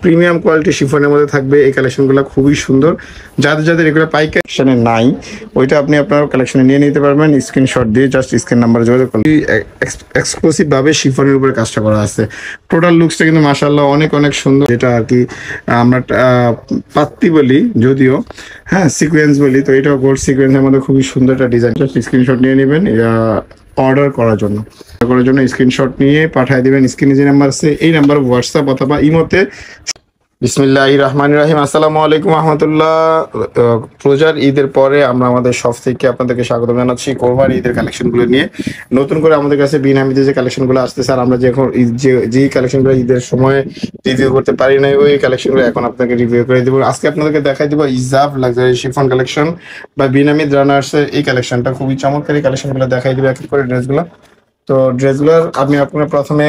Premium quality শিফনের মধ্যে থাকবে। এই কালেকশনগুলো খুবই সুন্দর। যাদের যাদের এগুলো পাইকারি কালেকশনে নাই, ওইটা আপনি আপনার কালেকশনে নিয়ে নিতে পারবেন। স্ক্রিনশট দিয়ে জাস্ট স্ক্রিন নাম্বারে যোগাযোগ করলে এক্সক্লুসিভ ভাবে শিফনের উপরে কাজটা করা আছে। টোটাল লুকসটা কিন্তু মাশাআল্লাহ অনেক অনেক সুন্দর। যেটা আর কি আমরা পাত্তি বলি, যদিও হ্যাঁ সিকোয়েন্স বলি, তো এটাও গোল্ড সিকোয়েন্সের মধ্যে খুবই সুন্দর একটা ডিজাইন। জাস্ট স্ক্রিনশট নিয়ে নেবেন অর্ডার করার জন্য স্ক্রিনশট নিয়ে পাঠিয়ে দিবেন। স্ক্রিনে যে নাম্বার আছে এই নাম্বার হোয়াটসঅ্যাপ অথবা ইমোতে। বিসমিল্লাহির রহমানির রহিম। আসসালামু আলাইকুম রহমতুল্লাহ। রোজার ঈদের পরে আমরা আমাদের শপ থেকে আপনাদেরকে স্বাগত জানাচ্ছি কোরবানি ঈদের কালেকশনগুলো নিয়ে। নতুন করে আমাদের কাছে বিন হামিদের যে কালেকশনগুলো আসতেছে, আর আমরা যখন যে কালেকশনগুলো ঈদের সময় রিভিউ করতে পারি না, ওই কালেকশনগুলো এখন আপনাকে রিভিউ করে দেবো। আজকে আপনাদেরকে দেখাই দিব ইজাব লাক্সারি শিফন কালেকশন বা বিন হামিদ রানার্সের এই কালেকশনটা। খুবই চমৎকার এই কালেকশনগুলো দেখাই দিব এক এক করে ড্রেসগুলো। তো ড্রেসগুলোর আমি আপনার প্রথমে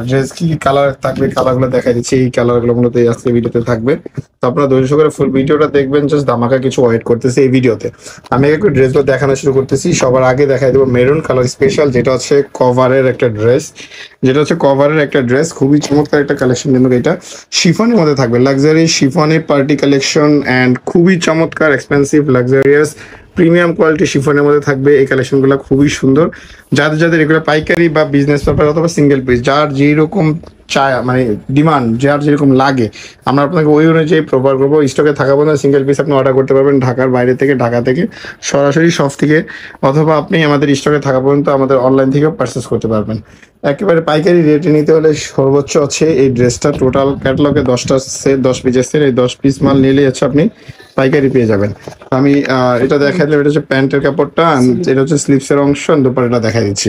ড্রেস কি কালার থাকবে কালারগুলো দেখাই দিচ্ছি। এই কালারগুলো মূলত আজকে ভিডিওতে থাকবে, তো আপনারা ধৈর্য সহকারে ফুল ভিডিওটা দেখবেন। জাস্ট ধামাকা কিছু ওয়েট করতেছে এই ভিডিওতে। আমি একটু ড্রেসগুলো দেখানো শুরু করতেছি। সবার আগে দেখাই দেবো মেরুন কালার স্পেশাল, যেটা হচ্ছে কভারের একটা ড্রেস। খুবই চমৎকার একটা কালেকশন, কিন্তু এটা শিফনের মধ্যে থাকবে। লাক্সারি শিফনের পার্টি কালেকশন অ্যান্ড খুবই চমৎকার এক্সপেন্সিভ লাক্সারিয়াস প্রিমিয়াম কোয়ালিটি শিফনের মধ্যে থাকবে। এই কালেকশনগুলো খুবই সুন্দর। যাদের যাদের এগুলো পাইকারি বা বিজনেস পারপাস অথবা সিঙ্গেল পিস, যার যেরকম চায় মানে ডিমান্ড, যার যেরকম লাগে, আমরা আপনাকে ওই অনুযায়ী প্রোভাইড করবো। স্টকে থাকা পর্যন্ত সিঙ্গেল পিস আপনি অর্ডার করতে পারবেন ঢাকার বাইরে থেকে, ঢাকা থেকে সরাসরি শপ থেকে, অথবা আপনি আমাদের স্টকে থাকা পর্যন্ত আমাদের অনলাইন থেকেও পারচেস করতে পারবেন। একেবারে পাইকারি রেটে নিতে হলে সর্বোচ্চ হচ্ছে এই ড্রেসটা। টোটাল ক্যাটালগে 10টা সেট, 10 পিসের সেট। এই 10 পিস মাল নিলে হচ্ছে আপনি পাইকারি পেয়ে যাবেন। আমি এটা দেখাই দিলাম। এটা হচ্ছে প্যান্টের কাপড়টা, এটা হচ্ছে স্লিভসের অংশ, দুপাট্টাটা দেখাই দিচ্ছি।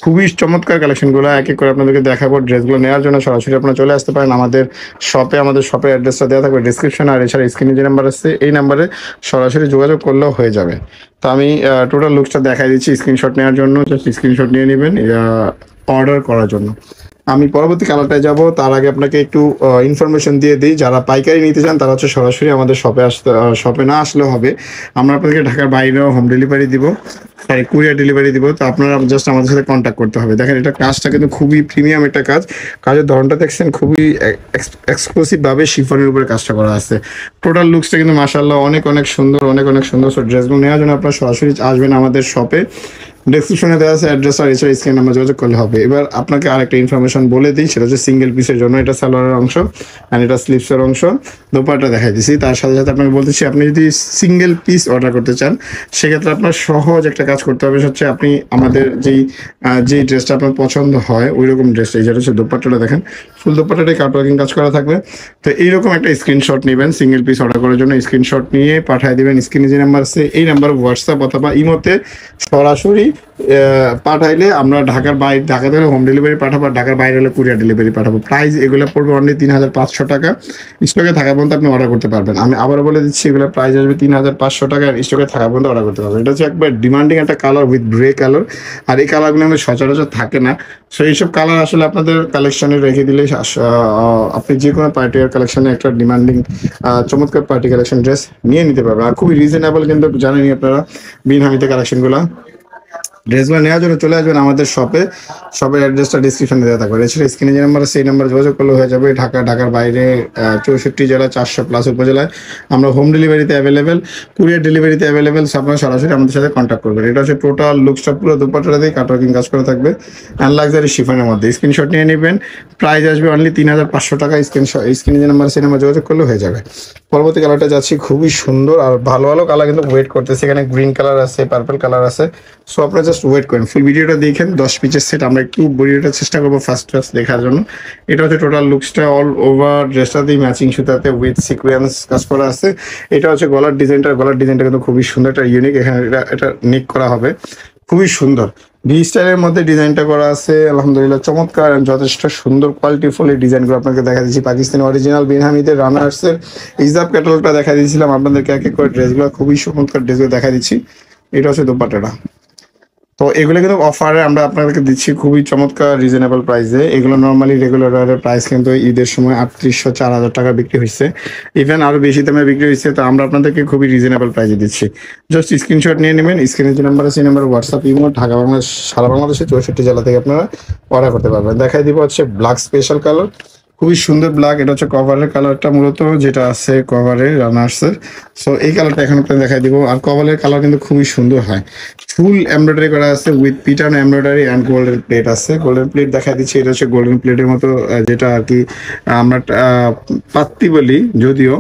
খুবই চমৎকার কালেকশনগুলো এক এক করে আপনাদেরকে দেখাবো। ড্রেসগুলো নেওয়ার জন্য সরাসরি আপনারা চলে আসতে পারেন আমাদের শপে। আমাদের শপের অ্যাড্রেসটা দেওয়া থাকবে ডিসক্রিপশন, আর এছাড়া স্ক্রিনে যে নাম্বার আছে এই নাম্বারে সরাসরি যোগাযোগ করলেও হয়ে যাবে। তো আমি টোটাল লুকসটা দেখাই দিচ্ছি স্ক্রিনশট নেওয়ার জন্য। জাস্ট স্ক্রিনশট নিয়ে নেবেন অর্ডার করার জন্য। আমি পরবর্তী কালারটায় যাব, তার আগে আপনাকে একটু ইনফরমেশন দিয়ে দিই। যারা পাইকারি নিতে চান তারা হচ্ছে সরাসরি আমাদের শপে না আসলেও হবে। আমরা আপনাদেরকে ঢাকার বাইরেও হোম ডেলিভারি দিব, কুরিয়ার ডেলিভারি দিব। তো আপনারা জাস্ট আমাদের সাথে কন্ট্যাক্ট করতে হবে। দেখেন এটা কাজটা কিন্তু খুবই প্রিমিয়াম একটা কাজ। কাজের ধরনটা দেখছেন, খুবই এক্সক্লুসিভ ভাবে শিফনের উপরে কাজটা করা আছে। টোটাল লুকসটা কিন্তু মাশাআল্লাহ অনেক অনেক সুন্দর, অনেক অনেক সুন্দর। সো ড্রেসগুলো নেওয়ার জন্য আপনারা সরাসরি আসবেন আমাদের শপে। ডেসক্রিপশনে দেওয়া আছে অ্যাড্রেস, আর এছাড়া স্ক্রিন নাম্বার যোগাযোগ করলে হবে। এবার আপনাকে আরেকটা ইনফরমেশন বলে দিই, সেটা হচ্ছে সিঙ্গেল পিসের জন্য এটা সালোয়ারের অংশ আর এটা স্লিভসের অংশ। দোপাট্টা দেখাই দিচ্ছি। তার সাথে সাথে আপনাকে বলতেছি, আপনি যদি সিঙ্গেল পিস অর্ডার করতে চান সেক্ষেত্রে আপনার সহজ একটা কাজ করতে হবে। হচ্ছে আপনি আমাদের যেই ড্রেসটা আপনার পছন্দ হয় ওই রকম ড্রেসটা, যেটা হচ্ছে দোপাট্টাটা দেখেন, ফুল দোপাট্টাটাই কাটওয়ার্কিং কাজ করা থাকবে। তো এইরকম একটা স্ক্রিনশট নেবেন সিঙ্গেল পিস অর্ডার করার জন্য। স্ক্রিনশট নিয়ে পাঠিয়ে দেবেন। স্ক্রিনে যে নাম্বার আছে এই নাম্বার হোয়াটসঅ্যাপ অথবা ইমোতে সরাসরি পাঠাইলে আমরা ঢাকা থেকে হোম ডেলিভারি পাঠাবো, আর ঢাকার বাইরে হলে কুরিয়ার ডেলিভারি পাঠাবো। প্রাইস এগুলো পড়বে অনলি 3500 টাকা। স্টকে থাকা পর্যন্ত আপনি অর্ডার করতে পারবেন। আমি আবারও বলে দিচ্ছি, এগুলো প্রাইস আসবে 3500 টাকা, আর স্টকে থাকা পর্যন্ত অর্ডার করতে পারবেন। এটা হচ্ছে একবার ডিমান্ডিং একটা কালার উইথ গ্রে কালার, আর এই কালারগুলো আমাদের সচরাচর থাকে না। সো এইসব কালার আসলে আপনাদের কালেকশনে রেখে দিলে আপনি যে কোনো পার্টি কালেকশনে একটা ডিমান্ডিং চমৎকার পার্টি কালেকশন ড্রেস নিয়ে নিতে পারবেন। আর খুবই রিজনেবল, কিন্তু জানেনই আপনারা বিন হামিদের কালেকশনগুলো। ড্রেসগুলো নেওয়ার জন্য চলে আসবেন আমাদের শপের অ্যাড্রেসটা ডিসক্রিপশনে দেওয়া থাকবে। এছাড়া স্ক্রিনে যে নাম্বার আছে এই নাম্বারে যোগাযোগ করলে হয়ে যাবে। ঢাকার বাইরে 64 জেলা 400+ উপজেলায় আমরা হোম ডেলিভারিতে অ্যাভেলেবেল, কুরিয়ার ডেলিভারিতে অ্যাভেলেবেল। আপনারা সরাসরি আমাদের সাথে কন্ট্যাক্ট করবেন। এটা হচ্ছে টোটাল লুকসটা, পুরো দুপাট্টাটা দিয়ে কাটওয়ার্কিং কাজ করা থাকবে অ্যান্ড লাক্সারি শিফনের মধ্যে। স্ক্রিনশট নিয়ে নেবেন। প্রাইস আসবে অনলি 3500 টাকা। স্ক্রিনে যে নাম্বার আছে এই নাম্বার যোগাযোগ করলে হয়ে যাবে। পরবর্তী কালারটা যাচ্ছি, খুবই সুন্দর আর ভালো ভালো কালার কিন্তু ওয়েট করতেছে। এখানে গ্রিন কালার আছে, পার্পল কালার আছে। সো আপনারা জাস্ট ওয়েট করেন, ফুল ভিডিওটা দেখেন। 10 পিসের সেট আমরা একটু ভিডিওটা চেষ্টা করবো ফার্স্ট দেখার জন্য। এটা হচ্ছে টোটাল লুকসটা, অল ওভার ড্রেসটাতেই ম্যাচিং সুতাতে উইথ সিকোয়েন্স কাজ করা আছে। এটা হচ্ছে গলার ডিজাইনটা কিন্তু খুবই সুন্দর, একটা ইউনিক। এখানে এটা নেক করা হবে, খুবই সুন্দর। ভি স্টাইলের মধ্যে ডিজাইনটা করা আছে। আলহামদুলিল্লাহ চমৎকার, যথেষ্ট সুন্দর কোয়ালিটিফুল এই ডিজাইনগুলো আপনাকে দেখা দিচ্ছি। পাকিস্তানি অরিজিনাল বিন হামিদের রানার্সের ইজাব ক্যাটালগটা দেখা দিয়েছিলাম আপনাদেরকে। এক এক করে ড্রেসগুলো খুবই চমৎকার ড্রেসগুলো দেখা দিচ্ছি। এটা হচ্ছে দোপাট্টাটা। তো এগুলো কিন্তু অফারে আমরা আপনাদেরকে দিচ্ছি খুবই চমৎকার রিজনেবল প্রাইসে। এগুলো নর্মালি রেগুলার প্রাইস কিন্তু ঈদের সময় 3800-4000 টাকা বিক্রি হয়েছে, ইভেন আরো বেশি দামে বিক্রি হয়েছে। তো আমরা আপনাদেরকে খুবই রিজনেবল প্রাইসে দিচ্ছি। জাস্ট স্ক্রিনশট নিয়ে নেবেন। স্ক্রিনে যে নাম্বার আছে সেই number WhatsApp imo, Dhaka Bangladesh সারা বাংলাদেশে 64 জেলা থেকে আপনারা অর্ডার করতে পারবেন। দেখাই দিব হচ্ছে ব্ল্যাক স্পেশাল কালার। খুবই সুন্দর ব্ল্যাক। এটা হচ্ছে কভারের কালারটা মূলত যেটা আছে কভারের রানার্সের। সো এই কালারটা এখন আপনাকে দেখাই দিব। আর কভারের কালার কিন্তু খুবই সুন্দর হয়, ফুল এমব্রয়ডারি করা আছে with pattern embroidery and golden plate আছে। গোল্ডেন প্লেট দেখা দিচ্ছি, এটা হচ্ছে গোল্ডেন প্লেটের মতো যেটা আর কি আমরা পাত্তি বলি যদিও,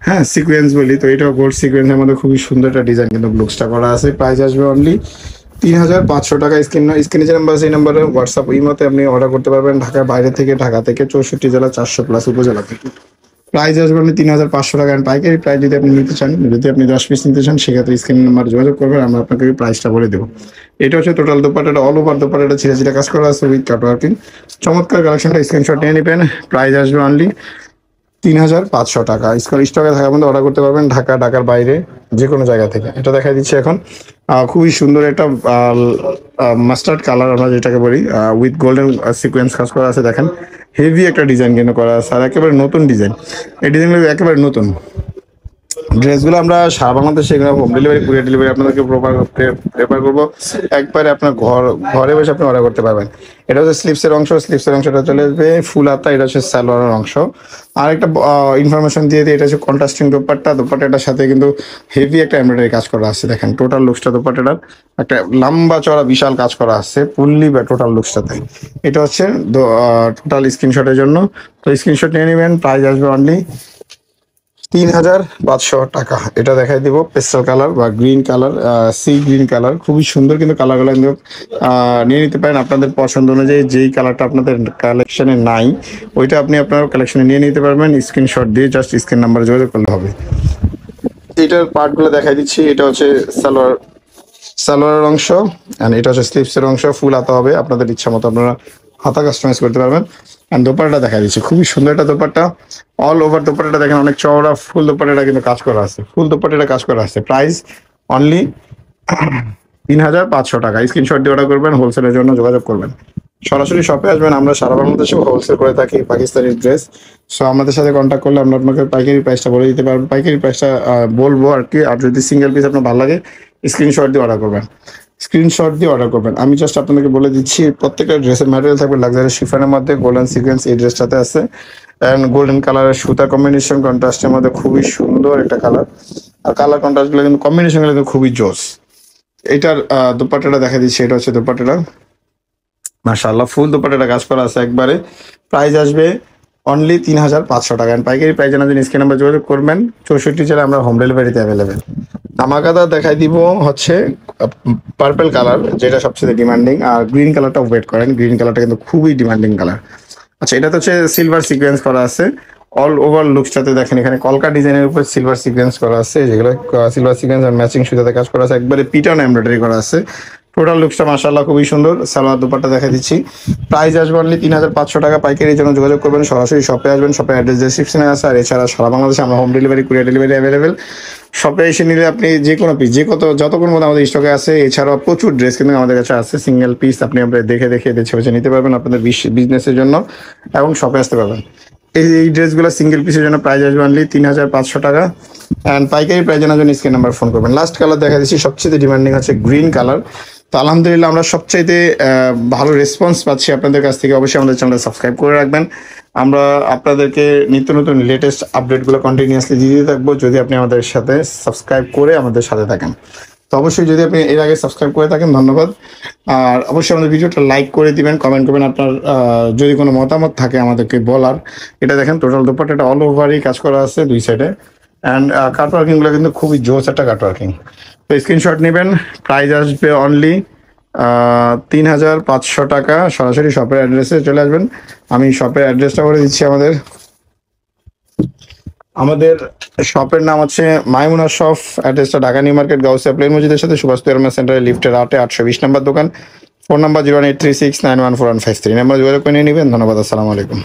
হ্যাঁ সিকোয়েন্স বলি, তো এটাও গোল্ড সিকোয়েন্সের মধ্যে খুবই সুন্দর একটা ডিজাইন কিন্তু ব্লুকসটা করা আছে। প্রাইস আসবে অনলি 3500 টাকা। স্ক্রিনে যে নাম্বার আছে এই নাম্বারে হোয়াটসঅ্যাপ ইমোতে আপনি অর্ডার করতে পারবেন ঢাকার বাইরে থেকে, ঢাকা থেকে 64 জেলা 400+ উপজেলা থেকে। প্রাইস আসবে আপনি 3500 টাকা। অ্যান্ড পাইকারি প্রাইস যদি আপনি নিতে চান, যদি আপনি 10 পিস নিতে চান, সেক্ষেত্রে স্ক্রিন নাম্বার যোগাযোগ করবেন, আমরা আপনাকে প্রাইসটা বলে দেবো। এটা হচ্ছে টোটাল দোপাট্টাটা, অল ওভার দোপাট্টাটা ছিঁড়ে ছিঁড়ে কাজ করা আছে উইথ কাটওয়ার্কিং। চমৎকার কালেকশনটা, স্ক্রিনশট নিয়ে নেবেন। প্রাইস আসবে অনলি 3500 টাকা। স্টকে থাকা মধ্যে অর্ডার করতে পারবেন ঢাকার বাইরে যে কোনো জায়গা থেকে। এটা দেখা দিচ্ছি এখন খুবই সুন্দর একটা মাস্টার্ড কালার আমরা যেটাকে বলি, উইথ গোল্ডেন সিকোয়েন্স কাজ করা আছে। দেখেন হেভি একটা ডিজাইন কিন্তু করা আছে, আর একেবারে নতুন ডিজাইন। এই ডিজাইনগুলো একেবারে নতুন। ড্রেসগুলো আমরা সারা বাংলাদেশে এগুলো হোম ডেলিভারি, কুরিয়ার ডেলিভারি আপনাদেরকে প্রেফার করবো। একবারে আপনার ঘরে বসে আপনি অর্ডার করতে পারবেন। এটা হচ্ছে স্লিপসের অংশ, স্লিপসের অংশটা চলে আসবে ফুল হাতা। এটা হচ্ছে সালোয়ারের অংশ। আর একটা ইনফরমেশন দিয়ে দিই, এটা হচ্ছে কন্ট্রাস্টিং দোপাট্টা। দোপাট্টাটার সাথে কিন্তু হেভি একটা এমব্রয়ডারি কাজ করা আছে। দেখেন টোটাল লুকসটা দোপাট্টাটার একটা লম্বা চড়া বিশাল কাজ করা আছে ফুললি বা টোটাল লুকসটাতে। এটা হচ্ছে টোটাল স্ক্রিনশটের জন্য। তো স্ক্রিনশট নিয়ে নেবেন। প্রাইস আসবে অনলি 3500 টাকা। এটা দেখাই দিব পেস্টাল কালার বা green colour, sea green colour, খুবই সুন্দর কিন্তু কালারগুলো কিন্তু নিয়ে নিতে পারেন আপনাদের পছন্দ অনুযায়ী। যেই কালারটা আপনাদের কালেকশনে নাই ওইটা আপনি আপনার কালেকশনে নিয়ে নিতে পারবেন স্ক্রিনশট দিয়ে, জাস্ট স্ক্রিন নাম্বার যোগাযোগ করলে হবে। এটার পার্টগুলো দেখাই দিচ্ছি। এটা হচ্ছে সালোয়ারের অংশ, অ্যান্ড এটা হচ্ছে স্লিপসের অংশ। ফুল হাতা হবে, আপনাদের ইচ্ছা মতো আপনারা হাতা কাস্টমাইজ করতে পারবেন। অ্যান্ড দোপাট্টা দেখা দিচ্ছি, খুবই সুন্দর একটা দোপাট্টা। অল ওভার দোপাট্টাটা দেখেন অনেক চওড়া, ফুল দোপাট্টাটা কিন্তু কাজ করা আছে, ফুল দোপাট্টাটা কাজ করা আছে। প্রাইস অনলি 3500 টাকা। স্ক্রিনশট দিয়ে অর্ডার করবেন, হোলসেলের জন্য যোগাযোগ করবেন। সরাসরি শপে আসবেন, আমরা সারা বাংলাদেশে হোলসেল করে থাকি পাকিস্তানি ড্রেস। সো আমাদের সাথে কন্ট্যাক্ট করলে আমরা আপনাকে পাইকারি প্রাইসটা বলে দিতে পারবো, পাইকারি প্রাইসটা বলবো আর কি। আর যদি সিঙ্গেল পিস আপনার ভালো লাগে স্ক্রিনশট দিয়ে অর্ডার করবেন, স্ক্রিনশট দিয়ে অর্ডার করবেন। আমি জাস্ট আপনাদেরকে বলে দিচ্ছি প্রত্যেকটা ড্রেসের ম্যাটেরিয়াল থাকবে লাক্সারি শিফনের মধ্যে, গোল্ডেন সিকোয়েন্স এই ড্রেসটাতে আছে। অ্যান্ড গোল্ডেন কালারের সুতা কম্বিনেশন কন্ট্রাস্টের মধ্যে খুবই সুন্দর একটা কালার। আর কালার কন্ট্রাস্টগুলো কিন্তু কম্বিনেশনগুলো কিন্তু খুবই জোস। এটার দোপাট্টাটা দেখা দিচ্ছি, এটা হচ্ছে দোপাট্টাটা, মাশাআল্লাহ ফুল দোপাট্টাটা কাজ করা আছে একবারে। প্রাইস আসবে অনলি 3500 টাকা। পাইকারি প্রাইস জানার জন্য স্ক্রিন নাম্বার যোগাযোগ করবেন। 64 জেলা আমরা হোম ডেলিভারিতে অ্যাভেলেবেল। ধামাকাদার দেখাই দিব হচ্ছে পার্পল কালার, যেটা সবচেয়ে ডিমান্ডিং। আর গ্রিন কালারটা ওয়েট করেন, গ্রিন কালারটা কিন্তু খুবই ডিমান্ডিং কালার। আচ্ছা, এটা তো হচ্ছে সিলভার সিকোয়েন্স করা আছে অল ওভার লুকসটাতে। দেখেন এখানে কলকা ডিজাইনের উপর সিলভার সিকোয়েন্স করা আছে, যেগুলো সিলভার সিকোয়েন্স আর ম্যাচিং সুতাতে কাজ করা আছে, একবারে পিটার্ন এমব্রয়ডারি করা আছে। টোটাল লুকসটা মাশাআল্লাহ খুবই সুন্দর। সালোয়ার দুপাট্টা দেখা দিচ্ছি। প্রাইস আসবে অনলি 3500 টাকা। পাইকারির জন্য যোগাযোগ করবেন, সরাসরি শপে আসবেন। শপের অ্যাড্রেস ডেসক্রিপশনে আছে। আর এছাড়া সারা বাংলাদেশে আমরা home delivery, courier delivery available. শপে এসে নিলে আপনি যে কোনো পিস, যতক্ষণ মধ্যে আমাদের স্টকে আছে। এছাড়াও প্রচুর ড্রেস কিন্তু আমাদের কাছে আছে, সিঙ্গেল পিস আপনি দেখে বেছে বেছে নিতে পারবেন আপনাদের বিজনেসের জন্য, এবং শপে আসতে পারবেন। এই ড্রেসগুলো সিঙ্গেল পিসের জন্য প্রাইস আসবে অনলি 3500 টাকা। অ্যান্ড পাইকারি প্রাইস জানার জন্য স্ক্রিন নাম্বার ফোন করবেন। লাস্ট কালার দেখা দিচ্ছি, সবচেয়ে ডিমান্ডিং হচ্ছে গ্রিন কালার। তো আলহামদুলিল্লাহ আমরা সবচাইতে ভালো রেসপন্স পাচ্ছি আপনাদের কাছ থেকে। অবশ্যই আমাদের চ্যানেলটা সাবস্ক্রাইব করে রাখবেন। আমরা আপনাদেরকে নিত্য নতুন লেটেস্ট আপডেটগুলো কন্টিনিউয়াসলি দিয়ে থাকবো, যদি আপনি আমাদের সাথে সাবস্ক্রাইব করে আমাদের সাথে থাকেন। তো অবশ্যই যদি আপনি এর আগে সাবস্ক্রাইব করে থাকেন ধন্যবাদ। আর অবশ্যই আমাদের ভিডিওটা লাইক করে দিবেন, কমেন্ট করবেন আপনার যদি কোনো মতামত থাকে আমাদেরকে বলার। এটা দেখেন টোটাল দোপাট্টাটা অল ওভারই কাজ করা আছে দুই সাইডে। অ্যান্ড কাটওয়ার্কিংগুলো কিন্তু খুবই জোস একটা কাটওয়ার্কিং। তো স্ক্রিনশট নেবেন। প্রাইস আসবে অনলি 3500 টাকা। সরাসরি শপের অ্যাড্রেসে চলে আসবেন। আমি শপের অ্যাড্রেসটা বলে দিচ্ছি। আমাদের শপের নাম হচ্ছে মাইমুনা শপ। অ্যাড্রেসটা ঢাকা নিউ মার্কেট, গাউসিয়া প্লেন মসজিদের সাথে, সুভাষ তুয়ারমা সেন্টারের লিফটের 820 নম্বর দোকান। ফোন নাম্বার 083691415 নাম্বার যোগাযোগ করে নিয়ে নেবেন। ধন্যবাদ, আসসালামু আলাইকুম।